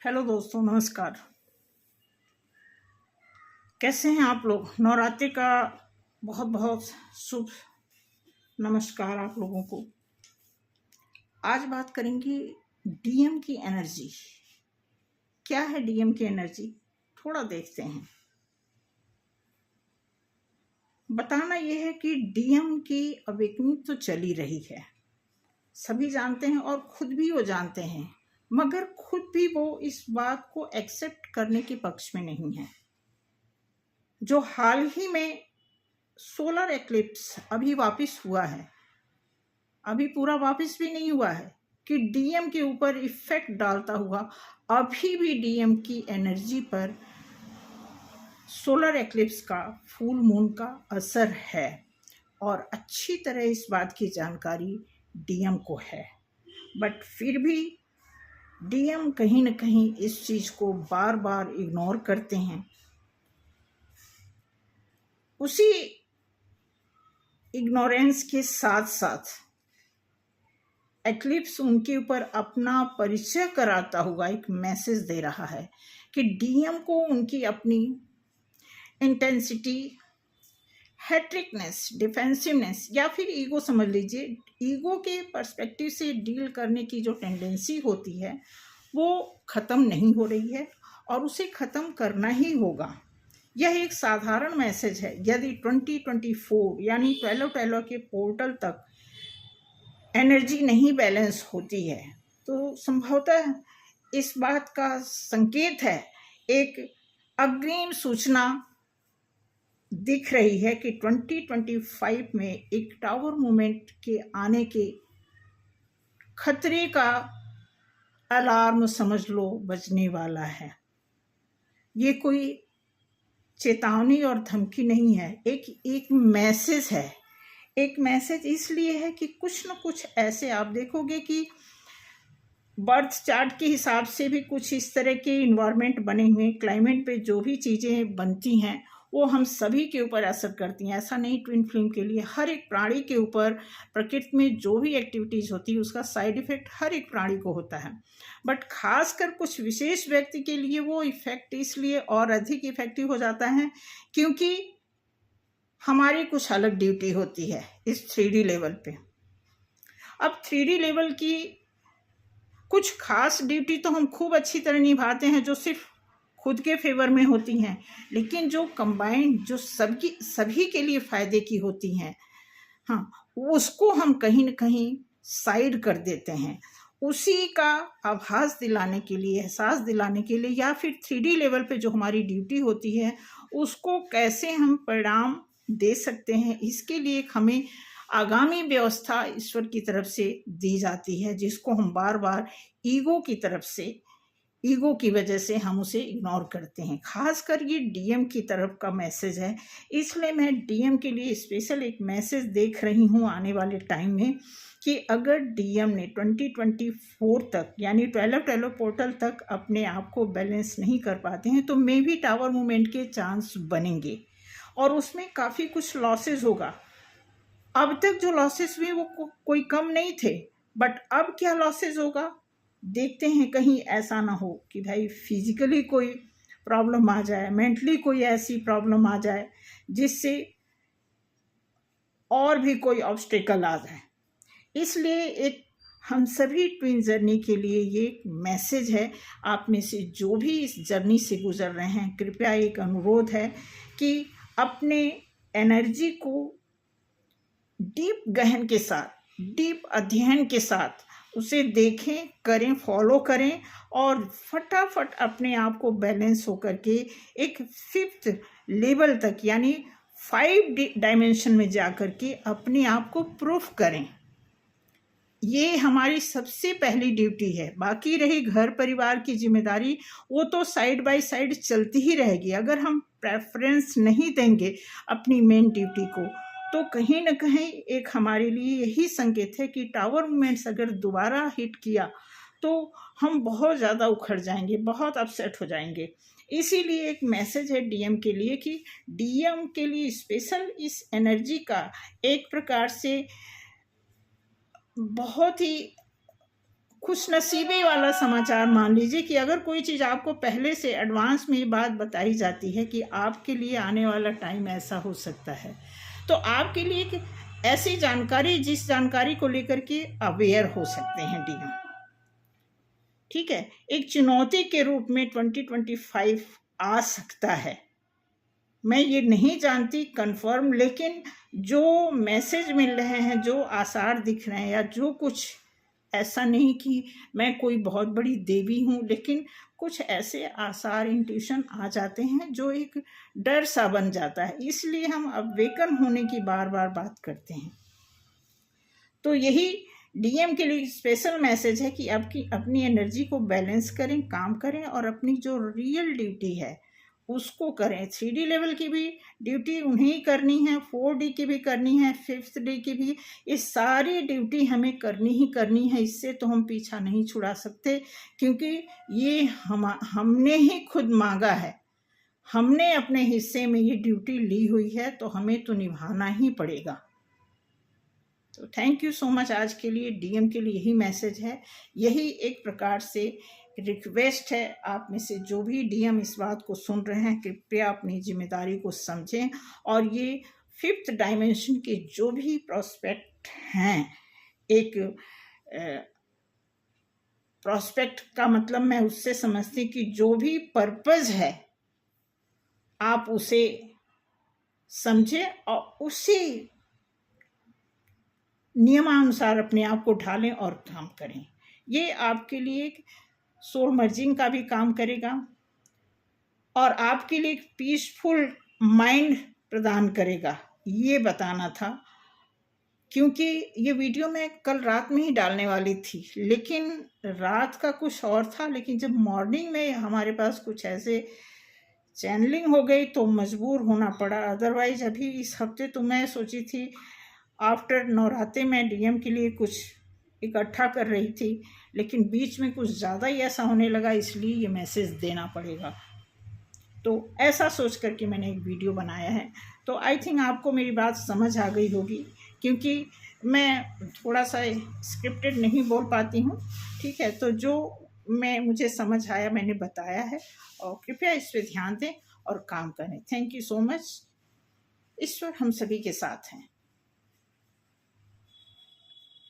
Hello दोस्तों, नमस्कार। कैसे हैं आप लोग? नवरात्रि का बहुत बहुत शुभ नमस्कार आप लोगों को। आज बात करेंगे डीएम की एनर्जी। क्या है डीएम की एनर्जी? थोड़ा देखते हैं। बताना यह है कि डीएम की अवेकनिंग तो चली रही है, सभी जानते हैं और खुद भी वो जानते हैं, मगर खुद भी वो इस बात को एक्सेप्ट करने के पक्ष में नहीं है। जो हाल ही में सोलर एक्लिप्स अभी वापस हुआ है, अभी पूरा वापस भी नहीं हुआ है, कि डीएम के ऊपर इफेक्ट डालता हुआ अभी भी डीएम की एनर्जी पर सोलर एक्लिप्स का, फुल मून का असर है। और अच्छी तरह इस बात की जानकारी डीएम को है, बट फिर भी डीएम कहीं न कहीं इस चीज़ को बार बार इग्नोर करते हैं। उसी इग्नोरेंस के साथ साथ एक्लिप्स उनके ऊपर अपना परिचय कराता हुआ एक मैसेज दे रहा है कि डीएम को उनकी अपनी इंटेंसिटी, हैट्रिकनेस, डिफेंसिवनेस या फिर ईगो समझ लीजिए, ईगो के पर्सपेक्टिव से डील करने की जो टेंडेंसी होती है वो ख़त्म नहीं हो रही है और उसे ख़त्म करना ही होगा। यह एक साधारण मैसेज है। यदि 2024 यानी 12 के पोर्टल तक एनर्जी नहीं बैलेंस होती है तो संभवतः इस बात का संकेत है, एक अग्रिम सूचना दिख रही है कि 2025 में एक टावर मूवमेंट के आने के खतरे का अलार्म समझ लो बजने वाला है। ये कोई चेतावनी और धमकी नहीं है, एक मैसेज है। एक मैसेज इसलिए है कि कुछ न कुछ ऐसे आप देखोगे कि बर्थ चार्ट के हिसाब से भी कुछ इस तरह के इन्वायरमेंट बने हुए, क्लाइमेट पे जो भी चीज़ें बनती हैं वो हम सभी के ऊपर असर करती हैं। ऐसा नहीं ट्विन फ्लेम के लिए, हर एक प्राणी के ऊपर प्रकृति में जो भी एक्टिविटीज़ होती है उसका साइड इफेक्ट हर एक प्राणी को होता है, बट खासकर कुछ विशेष व्यक्ति के लिए वो इफेक्ट इसलिए और अधिक इफेक्टिव हो जाता है क्योंकि हमारी कुछ अलग ड्यूटी होती है इस 3D लेवल पे। अब 3D लेवल की कुछ खास ड्यूटी तो हम खूब अच्छी तरह निभाते हैं जो सिर्फ खुद के फेवर में होती हैं, लेकिन जो कंबाइंड, जो सभी के लिए फ़ायदे की होती हैं, हाँ, उसको हम कहीं न कहीं साइड कर देते हैं। उसी का आभास दिलाने के लिए, एहसास दिलाने के लिए, या फिर 3D लेवल पे जो हमारी ड्यूटी होती है उसको कैसे हम परिणाम दे सकते हैं, इसके लिए हमें आगामी व्यवस्था ईश्वर की तरफ से दी जाती है, जिसको हम बार बार ईगो की तरफ से, ईगो की वजह से हम उसे इग्नोर करते हैं। खासकर ये डीएम की तरफ का मैसेज है, इसलिए मैं डीएम के लिए स्पेशल एक मैसेज देख रही हूँ आने वाले टाइम में कि अगर डीएम ने 2024 तक यानी 12 पोर्टल तक अपने आप को बैलेंस नहीं कर पाते हैं तो मे भी टावर मूवमेंट के चांस बनेंगे और उसमें काफ़ी कुछ लॉसेस होगा। अब तक जो लॉसेस हुए वो कोई कम नहीं थे, बट अब क्या लॉसेस होगा देखते हैं। कहीं ऐसा ना हो कि भाई फिजिकली कोई प्रॉब्लम आ जाए, मेंटली कोई ऐसी प्रॉब्लम आ जाए जिससे और भी कोई ऑब्स्टेकल आ जाए। इसलिए एक हम सभी ट्विन जर्नी के लिए ये एक मैसेज है। आप में से जो भी इस जर्नी से गुजर रहे हैं, कृपया एक अनुरोध है कि अपने एनर्जी को डीप गहन के साथ, डीप अध्ययन के साथ उसे देखें, करें, फॉलो करें और फटाफट अपने आप को बैलेंस होकर के एक 5th लेवल तक यानी 5 डायमेंशन में जाकर के अपने आप को प्रूफ करें। ये हमारी सबसे पहली ड्यूटी है। बाकी रही घर परिवार की जिम्मेदारी, वो तो साइड बाय साइड चलती ही रहेगी। अगर हम प्रेफरेंस नहीं देंगे अपनी मेन ड्यूटी को तो कहीं न कहीं एक हमारे लिए यही संकेत है कि टावर मूवमेंट्स अगर दोबारा हिट किया तो हम बहुत ज़्यादा उखड़ जाएंगे, बहुत अपसेट हो जाएंगे। इसीलिए एक मैसेज है डीएम के लिए कि डीएम के लिए स्पेशल इस एनर्जी का एक प्रकार से बहुत ही खुशनसीबी वाला समाचार मान लीजिए कि अगर कोई चीज़ आपको पहले से एडवांस में ये बात बताई जाती है कि आपके लिए आने वाला टाइम ऐसा हो सकता है, तो आपके लिए एक ऐसी जानकारी, जिस जानकारी को लेकर के अवेयर हो सकते हैं डीएम। ठीक है, एक चुनौती के रूप में 2025 आ सकता है। मैं ये नहीं जानती कंफर्म, लेकिन जो मैसेज मिल रहे हैं, जो आसार दिख रहे हैं, या जो कुछ, ऐसा नहीं कि मैं कोई बहुत बड़ी देवी हूँ, लेकिन कुछ ऐसे आसार, इंट्यूशन आ जाते हैं जो एक डर सा बन जाता है। इसलिए हम अवेकन होने की बार बार बात करते हैं। तो यही डीएम के लिए स्पेशल मैसेज है कि आपकी अपनी एनर्जी को बैलेंस करें, काम करें, और अपनी जो रियल ड्यूटी है उसको करें। 3D लेवल की भी ड्यूटी उन्हें करनी है, 4D की भी करनी है, 5th डे की भी। ये सारी ड्यूटी हमें करनी ही करनी है। इससे तो हम पीछा नहीं छुड़ा सकते, क्योंकि ये हमने ही खुद मांगा है, हमने अपने हिस्से में ये ड्यूटी ली हुई है, तो हमें तो निभाना ही पड़ेगा। तो थैंक यू सो मच। आज के लिए डीएम के लिए यही मैसेज है, यही एक प्रकार से रिक्वेस्ट है। आप में से जो भी डीएम इस बात को सुन रहे हैं, कृपया अपनी जिम्मेदारी को समझें, और ये 5th डायमेंशन के जो भी प्रोस्पेक्ट हैं, एक प्रोस्पेक्ट का मतलब मैं उससे समझती कि जो भी पर्पस है आप उसे समझें और उसी नियमानुसार अपने आप को ढालें और काम करें। ये आपके लिए सोल मर्जिंग का भी काम करेगा, और आपके लिए एक पीसफुल माइंड प्रदान करेगा। ये बताना था, क्योंकि ये वीडियो मैं कल रात में ही डालने वाली थी, लेकिन रात का कुछ और था, लेकिन जब मॉर्निंग में हमारे पास कुछ ऐसे चैनलिंग हो गई तो मजबूर होना पड़ा। अदरवाइज अभी इस हफ्ते तो मैं सोची थी आफ्टर नवरात्रि में डीएम के लिए कुछ इकट्ठा कर रही थी, लेकिन बीच में कुछ ज़्यादा ही ऐसा होने लगा, इसलिए ये मैसेज देना पड़ेगा। तो ऐसा सोच करके मैंने एक वीडियो बनाया है। तो आई थिंक आपको मेरी बात समझ आ गई होगी, क्योंकि मैं थोड़ा सा स्क्रिप्टेड नहीं बोल पाती हूँ। ठीक है, तो जो मुझे समझ आया मैंने बताया है, और कृपया इस पर ध्यान दें और काम करें। Thank you so much. ईश्वर हम सभी के साथ हैं।